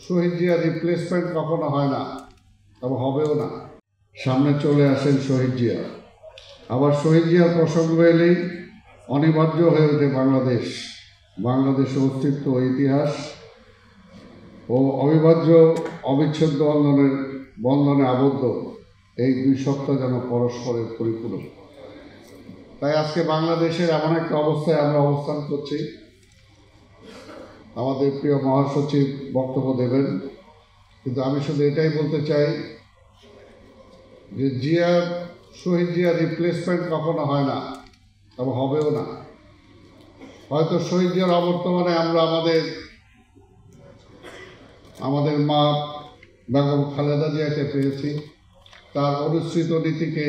শহীদ জিয়ার রিপ্লেসমেন্ট কখনো হয় না এবং হবেও না। সামনে চলে আসেন শহীদ জিয়া। আবার শহীদ জিয়ার প্রসঙ্গ এলেই অনিবার্য হয়ে ওঠে বাংলাদেশের অস্তিত্ব, ইতিহাস ও অবিভাজ্য অবিচ্ছেদ্য বন্ধনে আবদ্ধ এই দুই সত্তা যেন পরস্পরের পরিপূরক। তাই আজকে বাংলাদেশের এমন একটা অবস্থায় আমরা অবস্থান করছি। আমাদের প্রিয় মহাসচিব বক্তব্য দেবেন, কিন্তু আমি শুধু এটাই বলতে চাই যে শহীদ জিয়ার রিপ্লেসমেন্ট কখনো হয় না এবং হবেও না। হয়তো শহীদ জিয়ার অবর্তমানে আমরা আমাদের মা বেগম খালেদা জিয়াকে পেয়েছি। তার অনুসৃত নীতিকে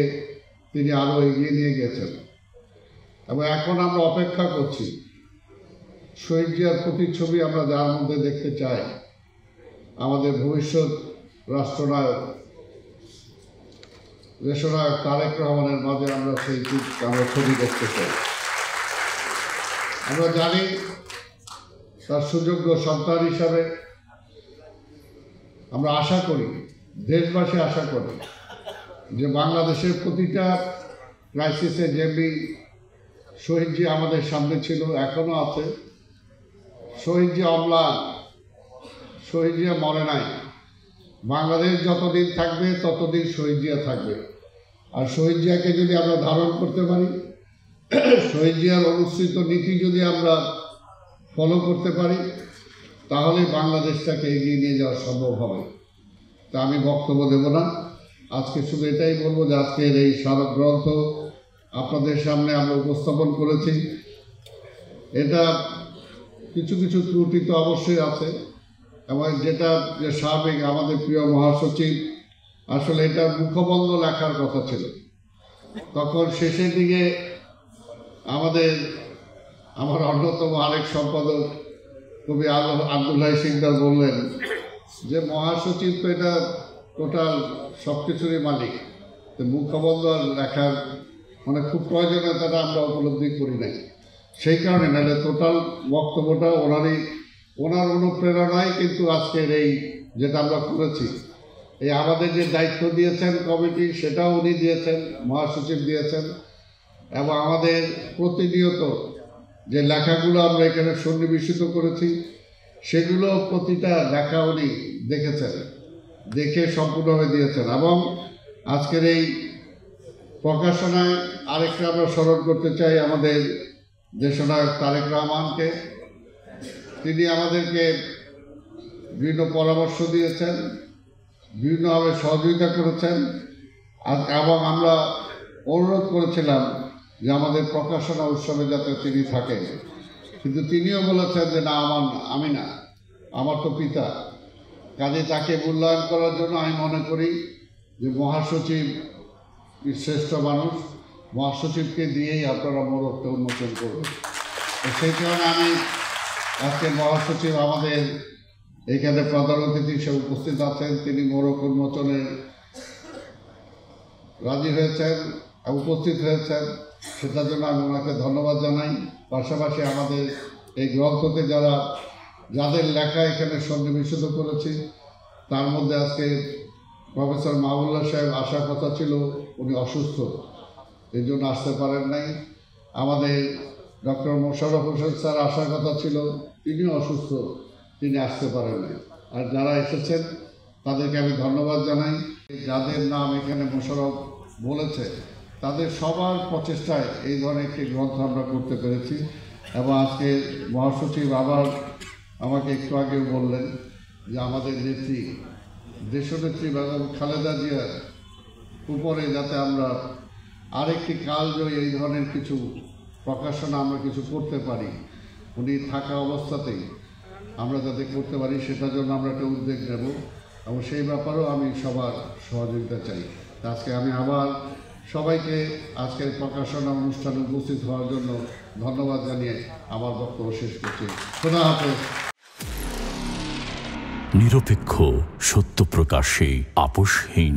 তিনি আরও এগিয়ে নিয়ে গেছেন এবং এখন আমরা অপেক্ষা করছি শহীদ জিয়ার প্রতিচ্ছবি আমরা যার মধ্যে দেখতে চাই, আমাদের ভবিষ্যৎ রাষ্ট্রনায়ক দেশনায়ক তারেক রহমানের মাঝে আমরা সেই ছবি দেখতে চাই। আমরা জানি তার সুযোগ্য সন্তান হিসাবে আমরা আশা করি, দেশবাসী আশা করি যে বাংলাদেশের প্রতিটা ক্রাইসিসে যেমনি শহীদ জিয়া আমাদের সামনে ছিল, এখনও আছে। শহীদ জিয়া অম্লান, শহীদ জিয়া মরে নাই। বাংলাদেশ যতদিন থাকবে ততদিন শহীদ জিয়া থাকবে। আর শহীদ জিয়াকে যদি আমরা ধারণ করতে পারি, শহীদ জিয়ার অনুসৃত নীতি যদি আমরা ফলো করতে পারি, তাহলে বাংলাদেশটাকে এগিয়ে নিয়ে যাওয়া সম্ভব হবে। তা আমি বক্তব্য দেব না, আজকে শুধু এটাই বলবো যে আজকের এই স্মারক গ্রন্থ আপনাদের সামনে আমরা উপস্থাপন করেছি। এটা কিছু কিছু ত্রুটি তো অবশ্যই আছে, এবং যেটা যে স্বাভাবিক, আমাদের প্রিয় মহাসচিব আসলে এটা মুখবন্ধ লেখার কথা ছিল। তখন শেষের দিকে আমার অন্যতম আরেক সম্পাদক কবি আব্দুল্লাহ সিকদার বললেন যে মহাসচিব তো এটা টোটাল সব কিছুরই মালিক, তো মুখবন্ধ লেখার মানে খুব প্রয়োজনীয়তাটা আমরা উপলব্ধি করি নাই। সেই কারণে নাহলে টোটাল বক্তব্যটা ওনার অনুপ্রেরণায় কিন্তু আজকের এই যেটা আমরা করেছি, এই আমাদের যে দায়িত্ব দিয়েছেন কমিটি, সেটাও উনি দিয়েছেন, মহাসচিব দিয়েছেন। এবং আমাদের প্রতিনিয়ত যে লেখাগুলো আমরা এখানে সন্নিবেশিত করেছি, সেগুলো প্রতিটা লেখা উনি দেখেছেন, দেখে সম্পূর্ণভাবে দিয়েছেন। এবং আজকের এই প্রকাশনায় আরেকটা আমরা স্মরণ করতে চাই আমাদের দেশনায়ক তারেক রহমানকে। তিনি আমাদেরকে বিভিন্ন পরামর্শ দিয়েছেন, বিভিন্নভাবে সহযোগিতা করেছেন, এবং আমরা অনুরোধ করেছিলাম যে আমাদের প্রকাশনা উৎসবে যাতে তিনি থাকেন। কিন্তু তিনিও বলেছেন যে না, আমি না, আমার তো পিতা। কাজে তাকে মূল্যায়ন করার জন্য আমি মনে করি যে মহাসচিব শ্রেষ্ঠ মানুষ, মহাসচিবকে দিয়েই আপনারা মোড়কটা উন্মোচন করবেন। সেই কারণে আমি আজকে মহাসচিব আমাদের এখানে প্রধান অতিথি হিসেবে উপস্থিত আছেন, তিনি মোড়ক উন্মোচনে রাজি হয়েছেন, উপস্থিত হয়েছেন, সেটার জন্য আমি ওনাকে ধন্যবাদ জানাই। পাশাপাশি আমাদের এই গ্রন্থতে যাদের লেখা এখানে সন্নিবেশিত করেছি, তার মধ্যে আজকে প্রফেসর মাহবুবুল্লাহ সাহেব আসার কথা ছিল, উনি অসুস্থ, এই জন্য আসতে পারেন নাই। আমাদের ডক্টর মোশাররফ হোসেন স্যার আসার কথা ছিল, তিনিও অসুস্থ, তিনি আসতে পারেন নাই। আর যারা এসেছেন তাদেরকে আমি ধন্যবাদ জানাই। যাদের নাম এখানে মোশাররফ বলেছে, তাদের সবার প্রচেষ্টায় এই ধরনের একটি গ্রন্থ আমরা করতে পেরেছি। এবং আজকে মহাসচিব আবার আমাকে একটু আগেও বললেন যে আমাদের নেত্রী, দেশনেত্রী বেগম খালেদা জিয়ার উপরে যাতে আমরা আরেকটি কালজয়ী এই ধরনের কিছু প্রকাশনা আমরা কিছু করতে পারি, উনি থাকা অবস্থাতেই আমরা যাতে করতে পারি, সেটার জন্য আমরা একটা উদ্যোগ নেব, এবং সেই ব্যাপারেও আমি সবার সহযোগিতা চাই। আজকে আমি আবার সবাইকে আজকের প্রকাশনা অনুষ্ঠানে উপস্থিত হওয়ার জন্য ধন্যবাদ জানিয়ে আমার বক্তব্য শেষ করছি। খোদা হাফেজ। নিরপেক্ষ, সত্য প্রকাশে আপোষহীন।